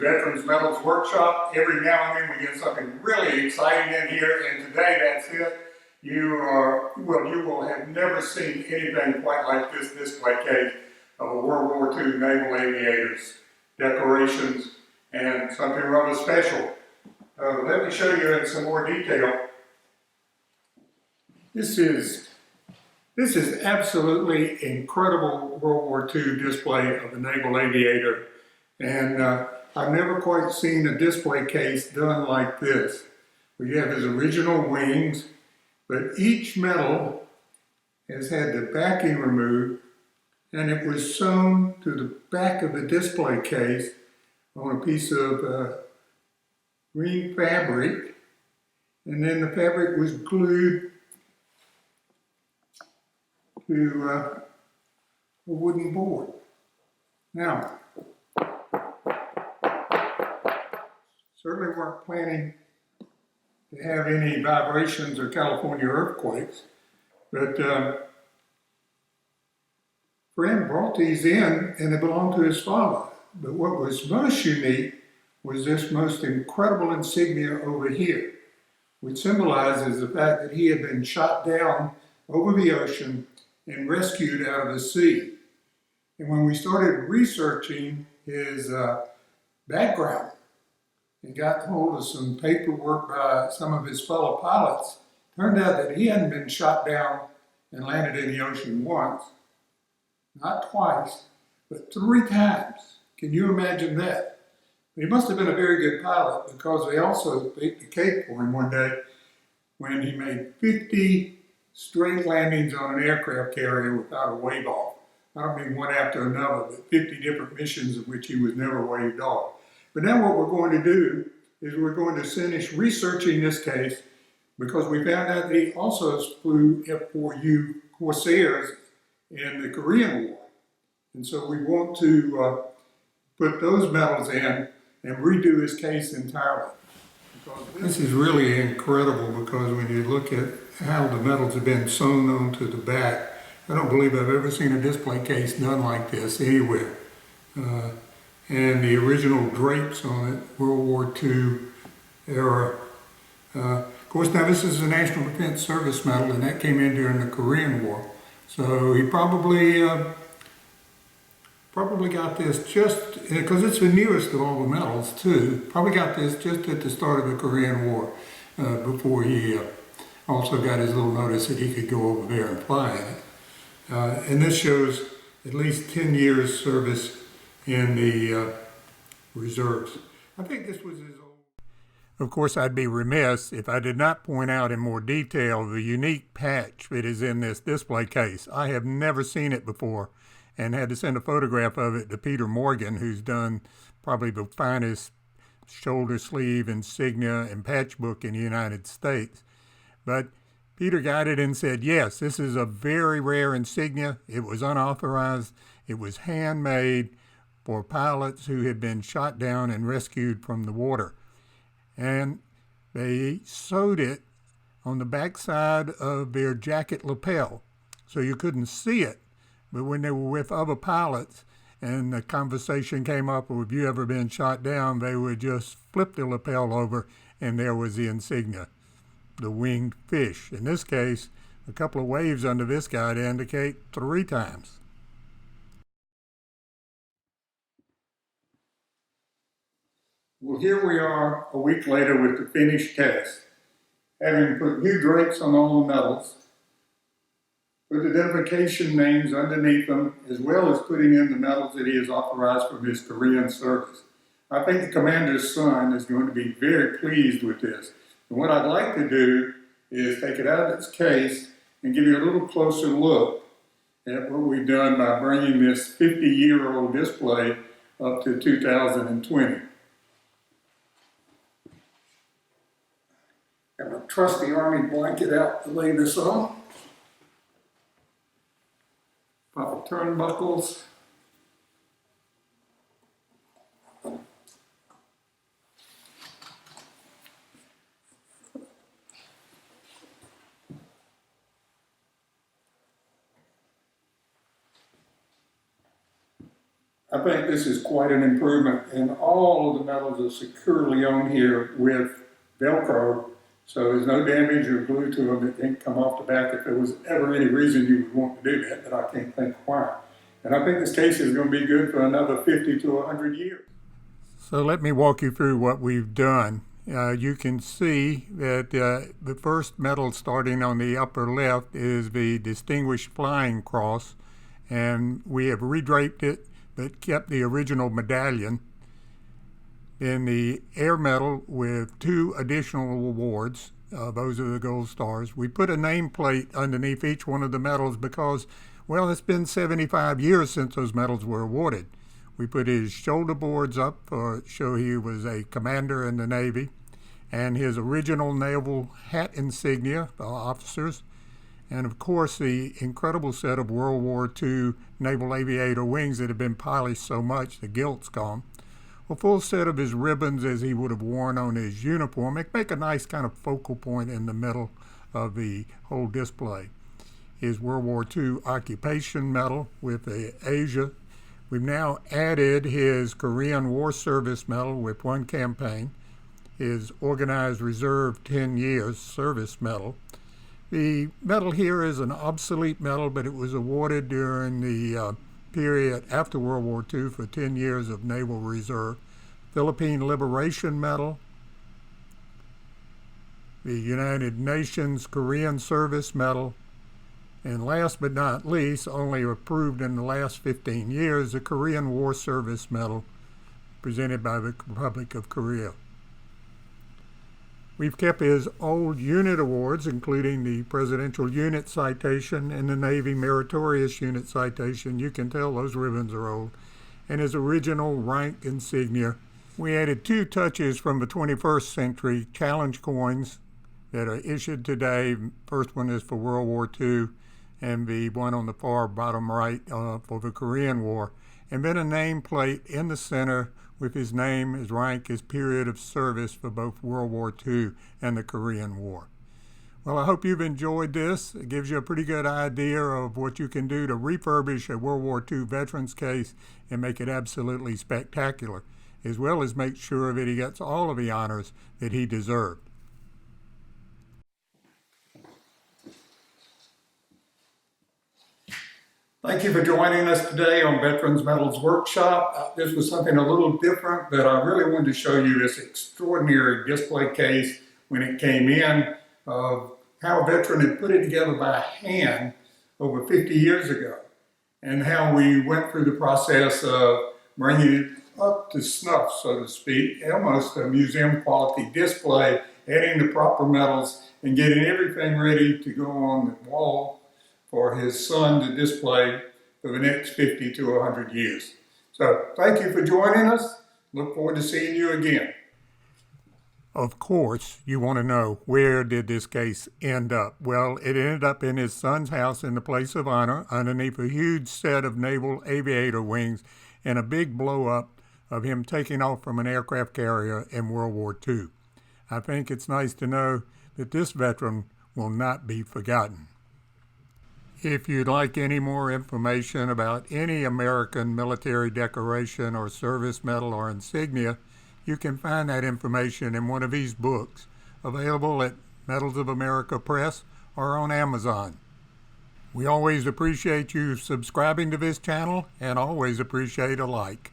Veterans Medals Workshop. Every now and then we get something really exciting in here, and today that's it. You will have never seen anything quite like this display case of a World War II naval aviators, decorations, and something rather special. Let me show you in some more detail. This is absolutely incredible World War II display of a naval aviator, and I've never quite seen a display case done like this. We have his original wings, but each medal has had the backing removed, and it was sewn to the back of the display case on a piece of green fabric, and then the fabric was glued to a wooden board. Now, certainly weren't planning to have any vibrations or California earthquakes, but friend brought these in and they belonged to his father. But what was most unique was this most incredible insignia over here, which symbolizes the fact that he had been shot down over the ocean and rescued out of the sea. And when we started researching his background and got hold of some paperwork by some of his fellow pilots, turned out that he hadn't been shot down and landed in the ocean once, not twice, but 3 times. Can you imagine that? He must have been a very good pilot, because they also baked the cake for him one day when he made 50 straight landings on an aircraft carrier without a wave off. I don't mean one after another, but 50 different missions in which he was never waved off. But now what we're going to do is we're going to finish researching this case, because we found out that he also flew F-4U Corsairs in the Korean War. And so we want to put those medals in and redo his case entirely. This is really incredible, because when you look at how the medals have been sewn onto the back, I don't believe I've ever seen a display case done like this anywhere. And the original drapes on it, World War II era. Of course, now this is a National Defense Service medal, and that came in during the Korean War. So he probably got this just, because it's the newest of all the medals too, probably got this just at the start of the Korean War, before he also got his little notice that he could go over there and fly in it. And this shows at least 10 years service in the reserves. I think this was his old. Of course, I'd be remiss if I did not point out in more detail the unique patch that is in this display case. I have never seen it before, and had to send a photograph of it to Peter Morgan, who's done probably the finest shoulder sleeve insignia and patch book in the United States. But Peter got it and said, yes, this is a very rare insignia. It was unauthorized. It was handmade for pilots who had been shot down and rescued from the water. And they sewed it on the backside of their jacket lapel, so you couldn't see it. But when they were with other pilots and the conversation came up, well, have you ever been shot down, they would just flip the lapel over and there was the insignia, the winged fish. In this case, a couple of waves under this guy to indicate 3 times. Well, here we are a week later with the finished case, having put new drapes on all the medals, put identification names underneath them, as well as putting in the medals that he has authorized from his Korean service. I think the commander's son is going to be very pleased with this. And what I'd like to do is take it out of its case and give you a little closer look at what we've done by bringing this 50-year-old display up to 2020. Got a trusty Army blanket out to lay this on. Pop turnbuckles. I think this is quite an improvement, and all of the medals are securely on here with Velcro, so there's no damage or glue to them that didn't come off the back if there was ever any reason you would want to do that, but I can't think why. And I think this case is going to be good for another 50 to 100 years. So let me walk you through what we've done. You can see that the first medal starting on the upper left is the Distinguished Flying Cross, and we have redraped it but kept the original medallion. Then the Air Medal with 2 additional awards. Those are the gold stars. We put a nameplate underneath each one of the medals because, well, it's been 75 years since those medals were awarded. We put his shoulder boards up to show he was a commander in the Navy, and his original naval hat insignia for officers, and of course the incredible set of World War II naval aviator wings that have been polished so much the gilt's gone. A full set of his ribbons as he would have worn on his uniform. It make a nice kind of focal point in the middle of the whole display. His World War II occupation medal with the Asia. We've now added his Korean War Service Medal with 1 campaign, his Organized Reserve 10 Years Service Medal. The medal here is an obsolete medal, but it was awarded during the period after World War II for 10 years of Naval Reserve. Philippine Liberation Medal, the United Nations Korean Service Medal, and last but not least, only approved in the last 15 years, the Korean War Service Medal presented by the Republic of Korea. We've kept his old unit awards, including the Presidential Unit Citation and the Navy Meritorious Unit Citation. You can tell those ribbons are old. And his original rank insignia. We added 2 touches from the 21st century challenge coins that are issued today. First one is for World War II, and the one on the far bottom right for the Korean War. And then a nameplate in the center with his name, his rank, his period of service for both World War II and the Korean War. Well, I hope you've enjoyed this. It gives you a pretty good idea of what you can do to refurbish a World War II veteran's case and make it absolutely spectacular, as well as make sure that he gets all of the honors that he deserved. Thank you for joining us today on Veterans Medals Workshop. This was something a little different, but I really wanted to show you this extraordinary display case when it came in, of how a veteran had put it together by hand over 50 years ago, and how we went through the process of bringing it up to snuff, so to speak, almost a museum quality display, adding the proper medals and getting everything ready to go on the wall for his son to display for the next 50 to 100 years. So thank you for joining us. Look forward to seeing you again. Of course, you want to know, where did this case end up? Well, it ended up in his son's house in the place of honor underneath a huge set of naval aviator wings and a big blow-up of him taking off from an aircraft carrier in World War II. I think it's nice to know that this veteran will not be forgotten. If you'd like any more information about any American military decoration or service medal or insignia, you can find that information in one of these books, available at Medals of America Press or on Amazon. We always appreciate you subscribing to this channel and always appreciate a like.